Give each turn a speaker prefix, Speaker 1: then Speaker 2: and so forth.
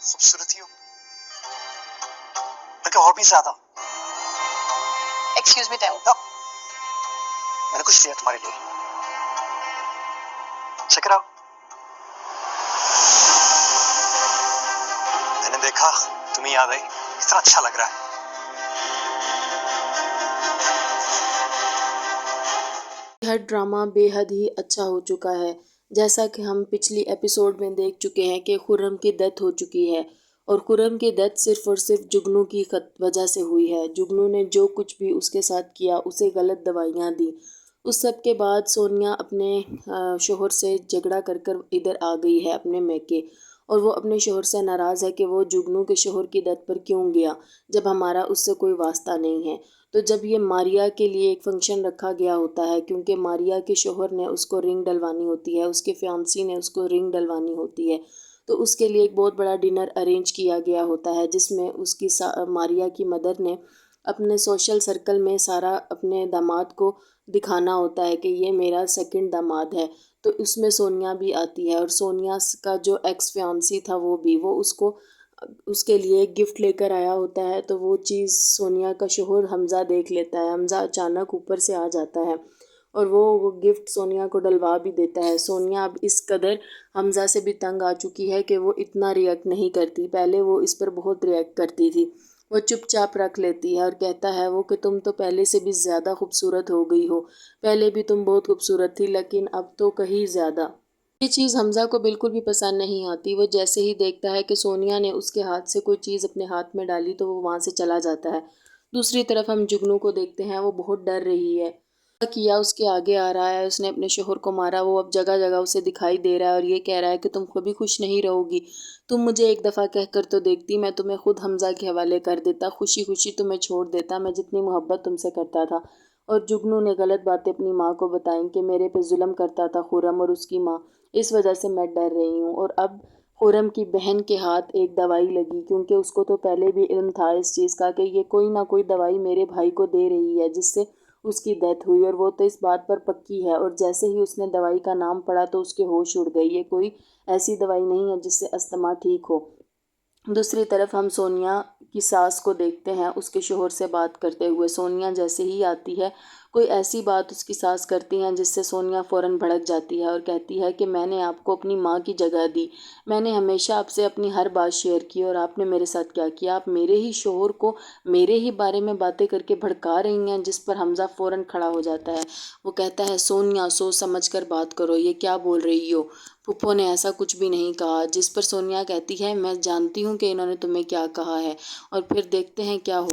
Speaker 1: खूबसूरती हो, बल्कि और भी ज्यादा।
Speaker 2: Excuse me टैओ।
Speaker 1: नो, मैंने कुछ दिया तुम्हारे लिए। Check it out. मैंने देखा तुम्हें याद आई, इतना अच्छा लग रहा है।
Speaker 3: यह ड्रामा बेहद ही अच्छा हो चुका है। जैसा कि हम पिछली एपिसोड में देख चुके हैं कि खुर्रम की डेथ हो चुकी है और खुर्रम की डेथ सिर्फ और सिर्फ जुगनू की वजह से हुई है। जुगनू ने जो कुछ भी उसके साथ किया, उसे गलत दवाइयाँ दी। उस सब के बाद सोनिया अपने शोहर से झगड़ा कर इधर आ गई है अपने मैके, और वो अपने शोहर से नाराज़ है कि वो जुगनू के शोहर की डेथ पर क्यों गया जब हमारा उससे कोई वास्ता नहीं है। तो जब ये मारिया के लिए एक फंक्शन रखा गया होता है, क्योंकि मारिया के शोहर ने उसको रिंग डलवानी होती है, उसके फियांसी ने उसको रिंग डलवानी होती है, तो उसके लिए एक बहुत बड़ा डिनर अरेंज किया गया होता है जिसमें उसकी मारिया की मदर ने अपने सोशल सर्कल में सारा अपने दामाद को दिखाना होता है कि ये मेरा सेकंड दामाद है। तो उसमें सोनिया भी आती है और सोनिया का जो एक्स फियांसी था वो उसको उसके लिए गिफ्ट लेकर आया होता है। तो वो चीज़ सोनिया का शोहर हमज़ा देख लेता है। हमज़ा अचानक ऊपर से आ जाता है और वो गिफ्ट सोनिया को डलवा भी देता है। सोनिया अब इस कदर हमज़ा से भी तंग आ चुकी है कि वो इतना रिएक्ट नहीं करती। पहले वो इस पर बहुत रिएक्ट करती थी, वो चुपचाप रख लेती है और कहता है वो कि तुम तो पहले से भी ज़्यादा खूबसूरत हो गई हो, पहले भी तुम बहुत खूबसूरत थी लेकिन अब तो कहीं ज़्यादा। ये चीज़ हमज़ा को बिल्कुल भी पसंद नहीं आती। वो जैसे ही देखता है कि सोनिया ने उसके हाथ से कोई चीज़ अपने हाथ में डाली तो वो वहाँ से चला जाता है। दूसरी तरफ हम जुगनू को देखते हैं, वो बहुत डर रही है। किया उसके आगे आ रहा है, उसने अपने शोहर को मारा, वो अब जगह जगह उसे दिखाई दे रहा है और ये कह रहा है कि तुम कभी खुश नहीं रहोगी, तुम मुझे एक दफ़ा कहकर तो देखती, मैं तुम्हें खुद हमज़ा के हवाले कर देता, खुशी खुशी तुम्हें छोड़ देता, मैं जितनी मोहब्बत तुमसे करता था। और जुगनू ने गलत बातें अपनी माँ को बताई कि मेरे पे जुल्म करता था खुर्रम और उसकी माँ, इस वजह से मैं डर रही हूँ। और अब खुर्रम की बहन के हाथ एक दवाई लगी, क्योंकि उसको तो पहले भी इल्म था इस चीज़ का कि ये कोई ना कोई दवाई मेरे भाई को दे रही है जिससे उसकी डेथ हुई, और वो तो इस बात पर पक्की है। और जैसे ही उसने दवाई का नाम पढ़ा तो उसके होश उड़ गए। ये कोई ऐसी दवाई नहीं है जिससे अस्थमा ठीक हो। दूसरी तरफ हम सोनिया की सास को देखते हैं उसके शोहर से बात करते हुए। सोनिया जैसे ही आती है, कोई ऐसी बात उसकी सास करती हैं जिससे सोनिया फ़ौरन भड़क जाती है और कहती है कि मैंने आपको अपनी माँ की जगह दी, मैंने हमेशा आपसे अपनी हर बात शेयर की और आपने मेरे साथ क्या किया, आप मेरे ही शोहर को मेरे ही बारे में बातें करके भड़का रही हैं। जिस पर हमज़ा फ़ौरन खड़ा हो जाता है। वो कहता है सोनिया सोच समझ कर बात करो, ये क्या बोल रही हो, फूफो ने ऐसा कुछ भी नहीं कहा। जिस पर सोनिया कहती है मैं जानती हूँ कि इन्होंने तुम्हें क्या कहा है, और फिर देखते हैं क्या हो।